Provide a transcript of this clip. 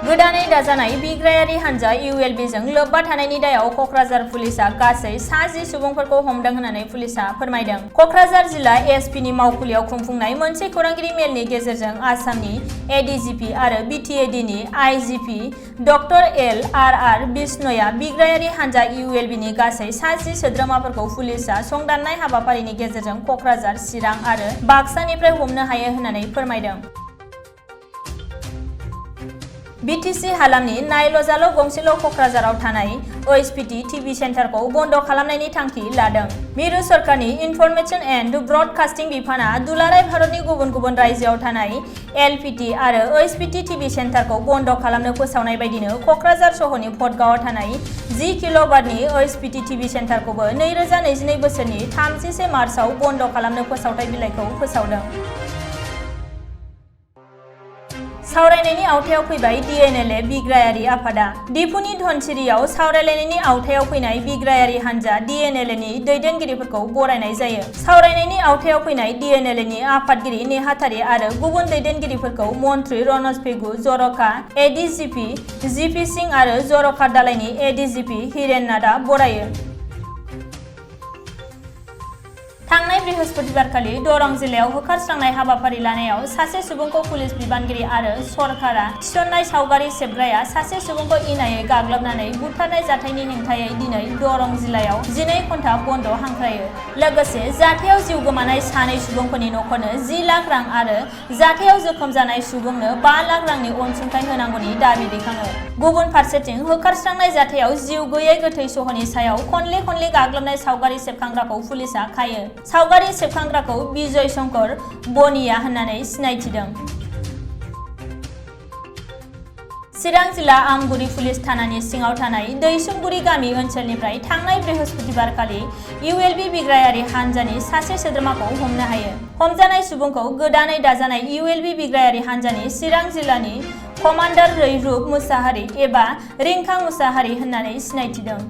गोदानै दाजानाय बिग्रायारि हान्जा इउएलबिजों लोब्बा थानायनि दायाव कक्राझार पुलिसआ गासै 10 सुबुंफोरखौ हमदों होननानै पुलिसआ फोरमायदों। कक्राझार जिल्ला एसपिनि मावखुलियाव खुंफुंनाय मोनसे खौरांगिरि मेलनि गेजेरजों आसामनि एडिजिपि आरो बिटिएडिनि आइजिपि डक्टर एल.आर.आर. बिश्नयआ बिग्रायारि हान्जा इउएलबिनि गासै 10 सोद्रोमाफोरखौ पुलिसआ संदाननाय हाबाफारिनि गेजेरजों कक्राझार, चिरां आरो बाक्सानिफ्राय हमनो हायो होननानै फोरमायदों। बिटिसि हालामनि नायल'-जाल' गंसेल' कक्राझाराव थानाय ओइचपिटि टिभि सेन्टारखौ बन्द खालामनायनि थांखि लादों। मिरु सरकारनि इनफरमेशन एन्ड ब्रडकास्टिं बिफाना दुलाराय भारतनि गुबुन गुबुन रायजोआव थानाय एलपिटि आरो ओइचपिटि टिभि सेन्टारखौ बन्द खालामनो फोसावनाय बायदिनो कक्राझार सहरनि भटगावआव थानाय 10 किल'वाटनि ओइचपिटि टिभि सेन्टारखौबो 2022 बोसोरनि 31 मार्चआव बन्द खालामनो फोसावथाय बिलाइखौ फोसावदों। सावरायनायनि आवथायाव फैबाय डिएनएलए बिग्रायारि आफादा। डिफुनि धनसिरियाव सावरायलायनायनि आवथायाव फैनाय बिग्रायारि हान्जा डिएनएलएनि दैदेनगिरिफोरखौ बरायनाय जायो। सावरायनायनि आवथायाव फैनाय डिएनएलएनि आफादगिरि नेहाथारि आरो गुबुन दैदेनगिरिफोरखौ मन्त्रि रनज पेगु, जर'खा एडिजिपि जिपि सिंह आरो जर'खा दालाइनि एडिजिपि हिरेन नाथआ बरायो। थांनाय बृहस्पतिबारखालि दरं जिल्लायाव होखारस्रांनाय हाबाफारि लानायाव सासे सुबुंखौ पुलिस बिबानगिरि आरो सरकारा थिसननाय सावगारि सेबग्राया सासे सुबुंखौ इनायै गाग्लोबनानै बुथारनाय जाथायनि हेंथायै दिनै दरं जिल्लायाव 12 घन्टा बन्द हांख्रायो। लोगोसे जाथायाव जिउ गोमानाय 2 सुबुंफोरनि नखरनो 10 लाख रां आरो जाथायाव जोखोम जानाय सुबुंनो 5 लाख रांनि अनसुंथाइ होनांगौनि दाबि दैखाङो। गुबुन फारसेथिं होखारस्रांनाय जाथायाव जिउ गैयै गोथै सहनि सायाव खनले खनले गाग्लोबनाय सावगारि सेबखांग्राखौ पुलिसआ खायो। सावगारि सेबखांग्राखौ बिजय शंकर बनिया होननानै सिनायथिदों। चिरां जिल्ला आमगुरि पुलिस थानानि सिङाव थानाय दैसुंगुरि गामि ओनसोलनिफ्राय थांनाय बृहस्पतिबारखालि इउएलबि बिग्रायारि हान्जानि सासे सोद्रोमाखौ हमनो हायो। हमजानाय सुबुंखौ गोदानै दाजानाय इउएलबि बिग्रायारि हान्जानि चिरां जिल्लानि कमान्डार रैरुब मुसाहारि एबा रिंखां मुसाहारि होननानै सिनायथिदों।